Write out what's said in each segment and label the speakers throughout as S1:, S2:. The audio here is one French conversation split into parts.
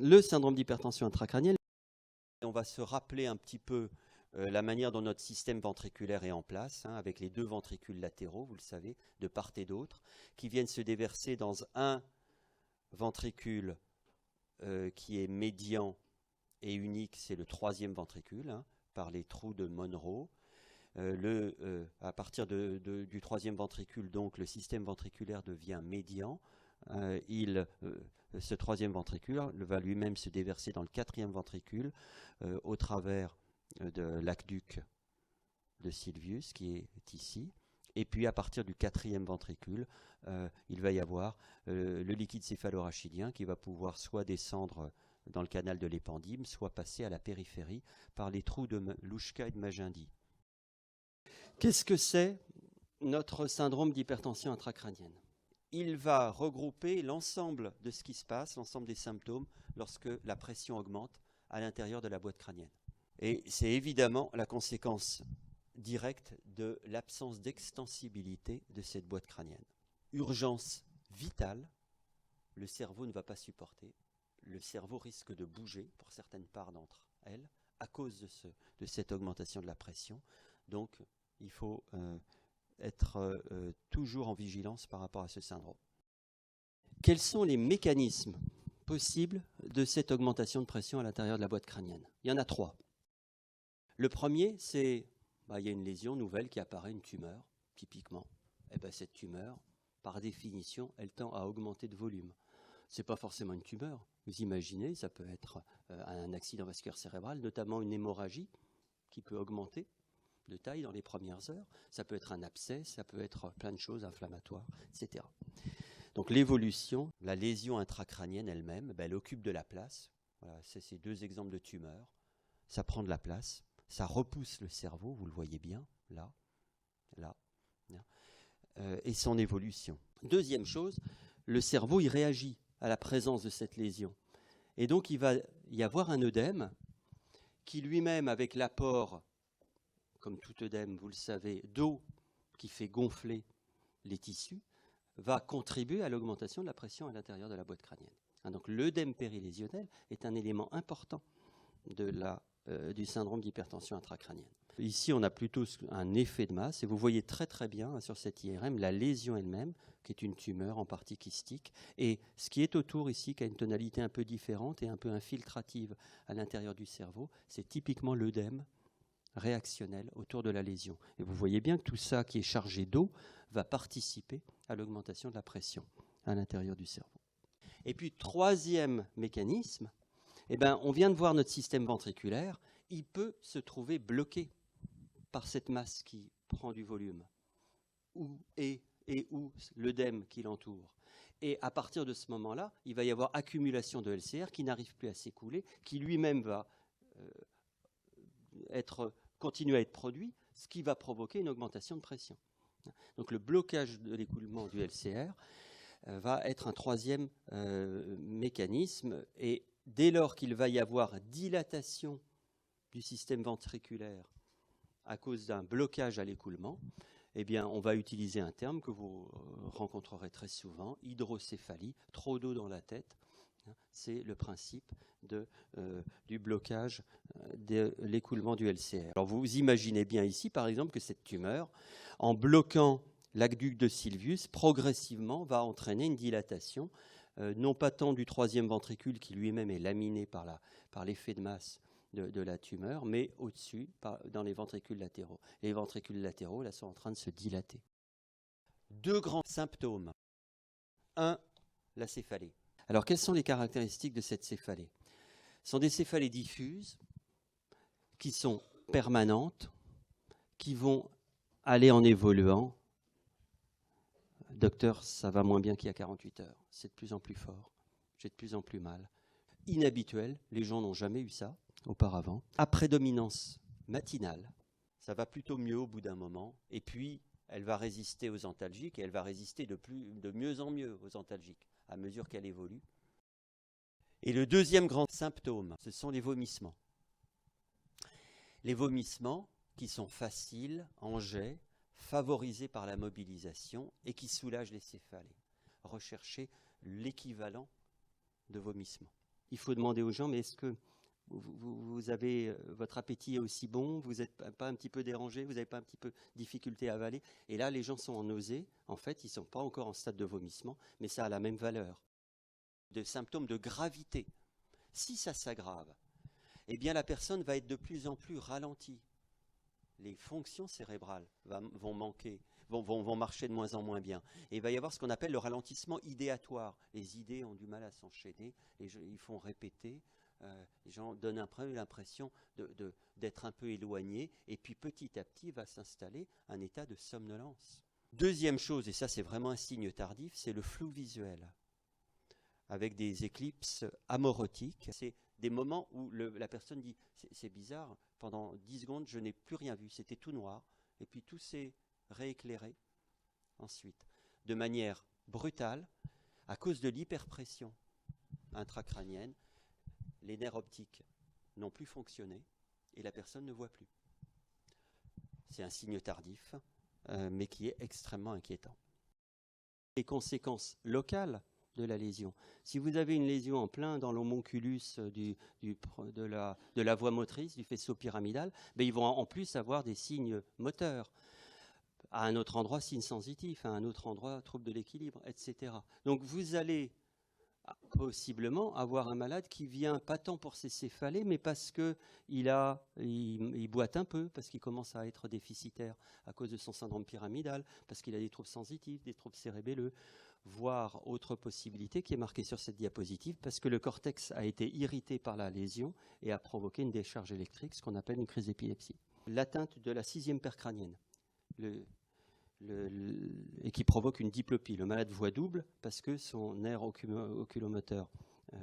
S1: le syndrome d'hypertension intracrânienne. On va se rappeler un petit peu la manière dont notre système ventriculaire est en place, hein, avec les deux ventricules latéraux, vous le savez, de part et d'autre, qui viennent se déverser dans un ventricule qui est médian et unique, c'est le troisième ventricule, hein, par les trous de Monro. À partir du troisième ventricule, donc, le système ventriculaire devient médian. Ce troisième ventricule va lui-même se déverser dans le quatrième ventricule au travers de l'aqueduc de Sylvius qui est ici. Et puis à partir du quatrième ventricule, il va y avoir le liquide céphalorachidien qui va pouvoir soit descendre dans le canal de l'épendyme, soit passer à la périphérie par les trous de Louchka et de Magendie. Qu'est-ce que c'est notre syndrome d'hypertension intracrânienne? Il va regrouper l'ensemble de ce qui se passe, l'ensemble des symptômes, lorsque la pression augmente à l'intérieur de la boîte crânienne. Et c'est évidemment la conséquence directe de l'absence d'extensibilité de cette boîte crânienne. Urgence vitale, le cerveau ne va pas supporter, le cerveau risque de bouger pour certaines parts d'entre elles à cause de cette augmentation de la pression. Donc, il faut être toujours en vigilance par rapport à ce syndrome. Quels sont les mécanismes possibles de cette augmentation de pression à l'intérieur de la boîte crânienne? Il y en a 3. Le premier, c'est il y a une lésion nouvelle qui apparaît, une tumeur, typiquement. Et cette tumeur, par définition, elle tend à augmenter de volume. Ce n'est pas forcément une tumeur. Vous imaginez, ça peut être un accident vasculaire cérébral, notamment une hémorragie qui peut augmenter de taille dans les premières heures. Ça peut être un abcès, ça peut être plein de choses inflammatoires, etc. Donc l'évolution, la lésion intracrânienne elle-même, elle occupe de la place. Voilà, c'est ces 2 exemples de tumeurs. Ça prend de la place, ça repousse le cerveau, vous le voyez bien, là, et son évolution. Deuxième chose, le cerveau, il réagit à la présence de cette lésion. Et donc, il va y avoir un œdème qui lui-même, avec l'apport, comme tout œdème, vous le savez, d'eau qui fait gonfler les tissus, va contribuer à l'augmentation de la pression à l'intérieur de la boîte crânienne. Donc, l'œdème périlésionnel est un élément important du syndrome d'hypertension intracrânienne. Ici, on a plutôt un effet de masse, et vous voyez très très bien sur cette IRM la lésion elle-même, qui est une tumeur en partie kystique, et ce qui est autour ici, qui a une tonalité un peu différente et un peu infiltrative à l'intérieur du cerveau, c'est typiquement l'œdème réactionnel autour de la lésion. Et vous voyez bien que tout ça qui est chargé d'eau va participer à l'augmentation de la pression à l'intérieur du cerveau. Et puis, troisième mécanisme, on vient de voir notre système ventriculaire, il peut se trouver bloqué par cette masse qui prend du volume, ou l'œdème qui l'entoure. Et à partir de ce moment-là, il va y avoir accumulation de LCR qui n'arrive plus à s'écouler, qui lui-même va continuer à être produit, ce qui va provoquer une augmentation de pression. Donc le blocage de l'écoulement du LCR va être un troisième mécanisme, et dès lors qu'il va y avoir dilatation du système ventriculaire à cause d'un blocage à l'écoulement, on va utiliser un terme que vous rencontrerez très souvent, hydrocéphalie, trop d'eau dans la tête. C'est le principe du blocage de l'écoulement du LCR. Alors vous imaginez bien ici, par exemple, que cette tumeur, en bloquant l'aqueduc de Sylvius, progressivement va entraîner une dilatation, non pas tant du troisième ventricule qui lui-même est laminé par l'effet de masse de la tumeur, mais au-dessus, dans les ventricules latéraux. Les ventricules latéraux, là, sont en train de se dilater. 2 grands symptômes. 1, la céphalée. Alors, quelles sont les caractéristiques de cette céphalée? Ce sont des céphalées diffuses, qui sont permanentes, qui vont aller en évoluant. Docteur, ça va moins bien qu'il y a 48 heures. C'est de plus en plus fort. J'ai de plus en plus mal. Inhabituel, les gens n'ont jamais eu ça auparavant. À prédominance matinale, ça va plutôt mieux au bout d'un moment. Et puis, elle va résister aux antalgiques, et elle va résister de mieux en mieux aux antalgiques, à mesure qu'elle évolue. Et le deuxième grand symptôme, ce sont les vomissements. Les vomissements qui sont faciles, en jet, favorisés par la mobilisation et qui soulagent les céphalées. Recherchez l'équivalent de vomissement. il faut demander aux gens, mais est-ce que vous avez, votre appétit est aussi bon, vous n'êtes pas un petit peu dérangé, vous n'avez pas un petit peu de difficulté à avaler? Et là, les gens sont en nausée. En fait, ils ne sont pas encore en stade de vomissement, mais ça a la même valeur. Des symptômes de gravité. Si ça s'aggrave, eh bien la personne va être de plus en plus ralentie. Les fonctions cérébrales vont manquer, vont marcher de moins en moins bien. Et il va y avoir ce qu'on appelle le ralentissement idéatoire. Les idées ont du mal à s'enchaîner, ils font répéter. Les gens donnent un peu l'impression d'être un peu éloignés, et puis petit à petit va s'installer un état de somnolence. Deuxième chose, et ça c'est vraiment un signe tardif, c'est le flou visuel, avec des éclipses amaurotiques. C'est des moments où la personne dit « c'est bizarre, pendant 10 secondes je n'ai plus rien vu, c'était tout noir, et puis tout s'est rééclairé ensuite, de manière brutale, à cause de l'hyperpression intracrânienne. Les nerfs optiques n'ont plus fonctionné et la personne ne voit plus. C'est un signe tardif, mais qui est extrêmement inquiétant. Les conséquences locales de la lésion. Si vous avez une lésion en plein dans l'homonculus de la voie motrice, du faisceau pyramidal, ben ils vont en plus avoir des signes moteurs. À un autre endroit, signes sensitifs, à un autre endroit, troubles de l'équilibre, etc. Donc vous allez possiblement avoir un malade qui vient pas tant pour ses céphalées, mais parce qu'il boite un peu, parce qu'il commence à être déficitaire à cause de son syndrome pyramidal, parce qu'il a des troubles sensitifs, des troubles cérébelleux, voire autre possibilité qui est marquée sur cette diapositive, parce que le cortex a été irrité par la lésion et a provoqué une décharge électrique, ce qu'on appelle une crise d'épilepsie. L'atteinte de la 6e paire crânienne. Et qui provoque une diplopie. Le malade voit double parce que son nerf oculomoteur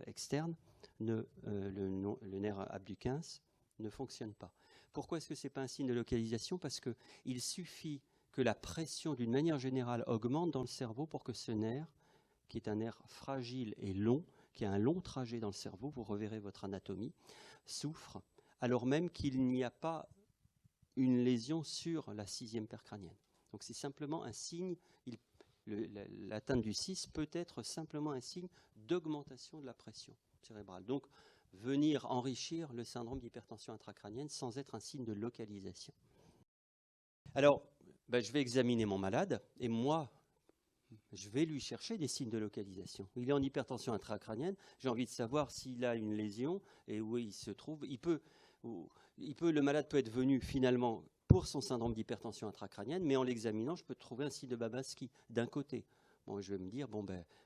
S1: externe, le nerf abducens, ne fonctionne pas. Pourquoi est-ce que ce n'est pas un signe de localisation? Parce qu'il suffit que la pression, d'une manière générale, augmente dans le cerveau pour que ce nerf, qui est un nerf fragile et long, qui a un long trajet dans le cerveau, vous reverrez votre anatomie, souffre, alors même qu'il n'y a pas une lésion sur la 6e paire crânienne. Donc c'est simplement un signe, l'atteinte du 6 peut être simplement un signe d'augmentation de la pression cérébrale. Donc venir enrichir le syndrome d'hypertension intracrânienne sans être un signe de localisation. Alors, je vais examiner mon malade et moi, je vais lui chercher des signes de localisation. Il est en hypertension intracrânienne, j'ai envie de savoir s'il a une lésion et où il se trouve. Le malade peut être venu finalement pour son syndrome d'hypertension intracrânienne, mais en l'examinant, je peux trouver un signe de Babinski d'un côté. Bon, je vais me dire,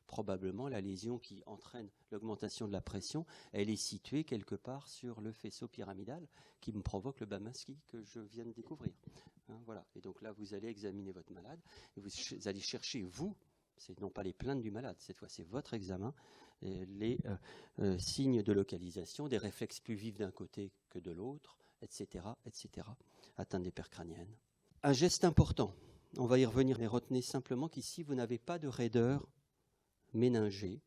S1: probablement la lésion qui entraîne l'augmentation de la pression, elle est située quelque part sur le faisceau pyramidal qui me provoque le Babinski que je viens de découvrir. Hein, voilà. Et donc là, vous allez examiner votre malade et vous allez chercher, c'est non pas les plaintes du malade, cette fois c'est votre examen, les signes de localisation, des réflexes plus vifs d'un côté que de l'autre, etc., etc. Atteinte des paires crâniennes. Un geste important, on va y revenir, mais retenez simplement qu'ici, vous n'avez pas de raideur méningée,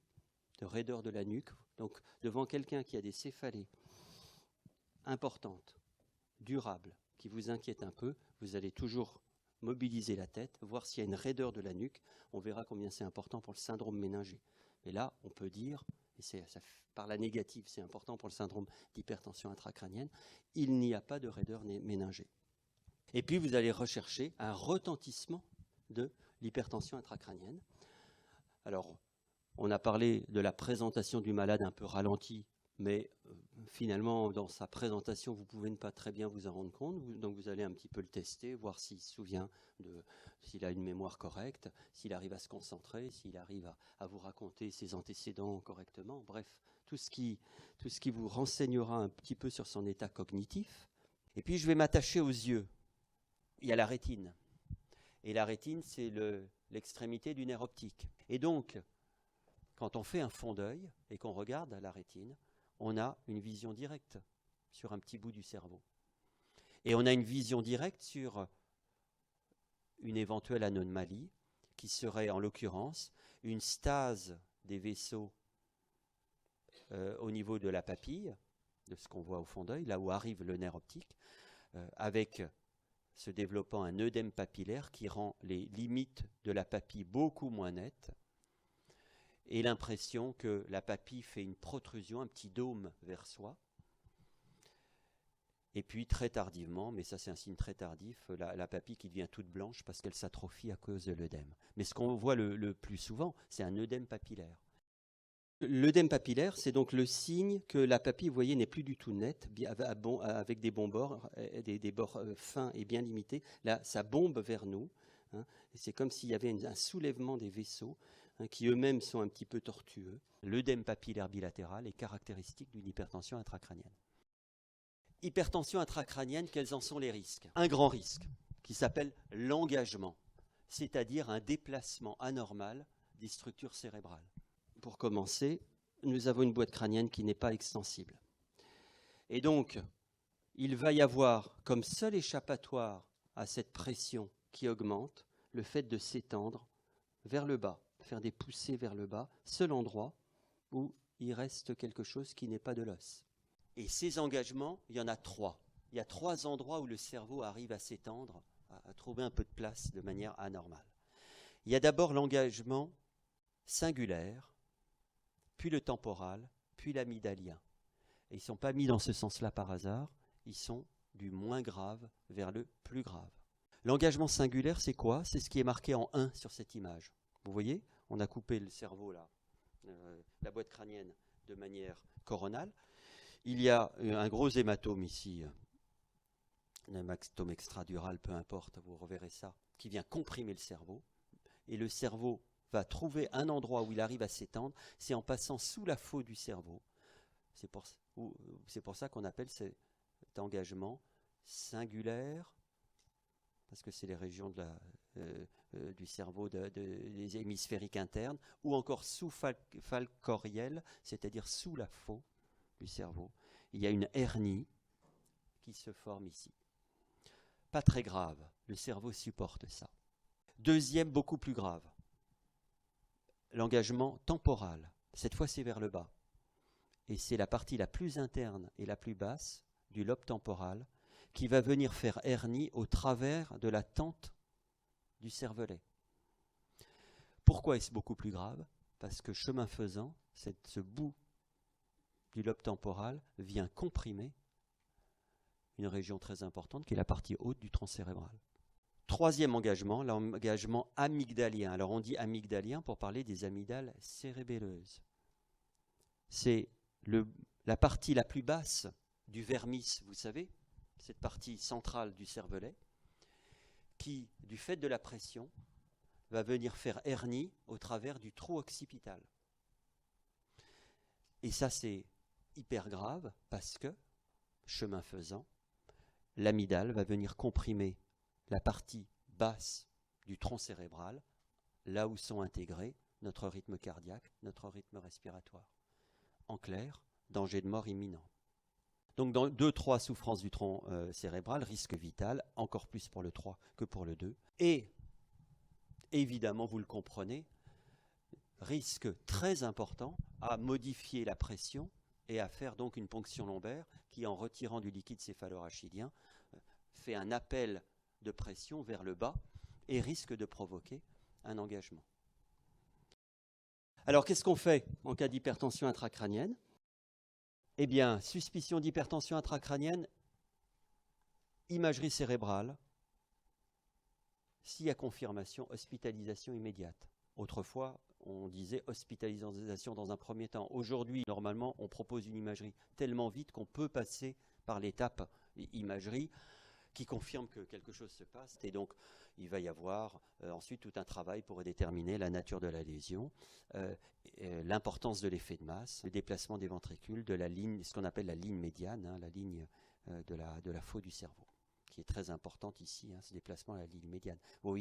S1: de raideur de la nuque. Donc, devant quelqu'un qui a des céphalées importantes, durables, qui vous inquiètent un peu, vous allez toujours mobiliser la tête, voir s'il y a une raideur de la nuque. On verra combien c'est important pour le syndrome méningé. Et là, on peut dire, et par la négative, c'est important pour le syndrome d'hypertension intracrânienne, il n'y a pas de raideur méningée. Et puis, vous allez rechercher un retentissement de l'hypertension intracrânienne. Alors, on a parlé de la présentation du malade un peu ralenti, mais finalement, dans sa présentation, vous pouvez ne pas très bien vous en rendre compte. Donc, vous allez un petit peu le tester, voir s'il se souvient, s'il a une mémoire correcte, s'il arrive à se concentrer, s'il arrive à vous raconter ses antécédents correctement. Bref, tout ce qui vous renseignera un petit peu sur son état cognitif. Et puis, je vais m'attacher aux yeux. Il y a la rétine. Et la rétine, c'est l'extrémité du nerf optique. Et donc, quand on fait un fond d'œil et qu'on regarde la rétine, on a une vision directe sur un petit bout du cerveau. Et on a une vision directe sur une éventuelle anomalie qui serait en l'occurrence une stase des vaisseaux au niveau de la papille, de ce qu'on voit au fond d'œil, là où arrive le nerf optique, avec se développant un œdème papillaire qui rend les limites de la papille beaucoup moins nettes. et l'impression que la papille fait une protrusion, un petit dôme vers soi. Et puis très tardivement, mais ça c'est un signe très tardif, la papille qui devient toute blanche parce qu'elle s'atrophie à cause de l'œdème. Mais ce qu'on voit le plus souvent, c'est un œdème papillaire. L'œdème papillaire, c'est donc le signe que la papille, vous voyez, n'est plus du tout nette, avec des bons bords, des bords fins et bien limités. Là, ça bombe vers nous. Hein, c'est comme s'il y avait un soulèvement des vaisseaux, hein, qui eux-mêmes sont un petit peu tortueux. L'œdème papillaire bilatéral est caractéristique d'une hypertension intracrânienne. Hypertension intracrânienne, quels en sont les risques? Un grand risque qui s'appelle l'engagement, c'est-à-dire un déplacement anormal des structures cérébrales. Pour commencer, nous avons une boîte crânienne qui n'est pas extensible. Et donc, il va y avoir comme seul échappatoire à cette pression qui augmente le fait de s'étendre vers le bas, faire des poussées vers le bas, seul endroit où il reste quelque chose qui n'est pas de l'os. Et ces engagements, il y en a 3. Il y a 3 endroits où le cerveau arrive à s'étendre, à trouver un peu de place de manière anormale. Il y a d'abord l'engagement singulaire, puis le temporal, puis l'amygdalien. Et ils ne sont pas mis dans ce sens-là par hasard, ils sont du moins grave vers le plus grave. L'engagement singulaire, c'est quoi? C'est ce qui est marqué en 1 sur cette image. Vous voyez, on a coupé le cerveau là, la boîte crânienne de manière coronale. Il y a un gros hématome ici, un hématome extradural, peu importe, vous reverrez ça, qui vient comprimer le cerveau. Et le cerveau va trouver un endroit où il arrive à s'étendre, c'est en passant sous la faux du cerveau. C'est pour ça qu'on appelle cet engagement singulaire, parce que c'est les régions du cerveau des hémisphériques internes, ou encore sous-falcoriel, c'est-à-dire sous la faux du cerveau. Il y a une hernie qui se forme ici. Pas très grave, le cerveau supporte ça. Deuxième, beaucoup plus grave, l'engagement temporal. Cette fois, c'est vers le bas. Et c'est la partie la plus interne et la plus basse du lobe temporal qui va venir faire hernie au travers de la tente du cervelet. Pourquoi est-ce beaucoup plus grave? Parce que chemin faisant, ce bout du lobe temporal vient comprimer une région très importante qui est la partie haute du tronc cérébral. Troisième engagement, l'engagement amygdalien. Alors on dit amygdalien pour parler des amygdales cérébelleuses. C'est la partie la plus basse du vermis, vous savez, cette partie centrale du cervelet, qui, du fait de la pression, va venir faire hernie au travers du trou occipital. Et ça, c'est hyper grave parce que, chemin faisant, l'amygdale va venir comprimer la partie basse du tronc cérébral, là où sont intégrés notre rythme cardiaque, notre rythme respiratoire. En clair, danger de mort imminent. Donc dans 2-3 souffrances du tronc cérébral, risque vital, encore plus pour le 3 que pour le 2. Et évidemment, vous le comprenez, risque très important à modifier la pression et à faire donc une ponction lombaire qui, en retirant du liquide céphalorachidien, fait un appel de pression vers le bas et risque de provoquer un engagement. Alors, qu'est-ce qu'on fait en cas d'hypertension intracrânienne? Eh bien, suspicion d'hypertension intracrânienne, imagerie cérébrale. S'il y a confirmation, hospitalisation immédiate. Autrefois, on disait hospitalisation dans un premier temps. Aujourd'hui, normalement, on propose une imagerie tellement vite qu'on peut passer par l'étape imagerie qui confirme que quelque chose se passe. Et donc, il va y avoir ensuite tout un travail pour déterminer la nature de la lésion, l'importance de l'effet de masse, le déplacement des ventricules, de la ligne, ce qu'on appelle la ligne médiane, hein, la ligne de la faux du cerveau, qui est très importante ici, hein, ce déplacement à la ligne médiane. Vous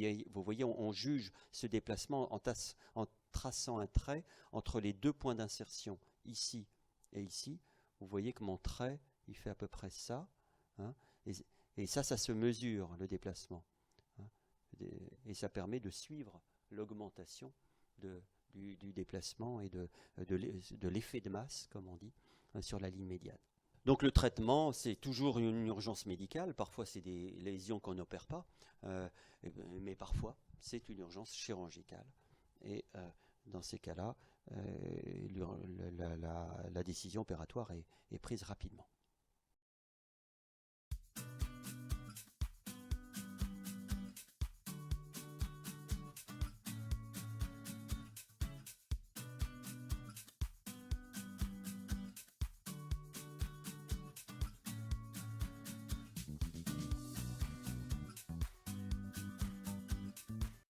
S1: voyez on juge ce déplacement en traçant un trait entre les 2 points d'insertion, ici et ici. Vous voyez que mon trait, il fait à peu près ça, hein, et ça se mesure, le déplacement. Hein, et ça permet de suivre l'augmentation du déplacement et de l'effet de masse, comme on dit, sur la ligne médiane. Donc le traitement, c'est toujours une urgence médicale. Parfois, c'est des lésions qu'on n'opère pas, mais parfois, c'est une urgence chirurgicale. Et dans ces cas-là, la décision opératoire est prise rapidement.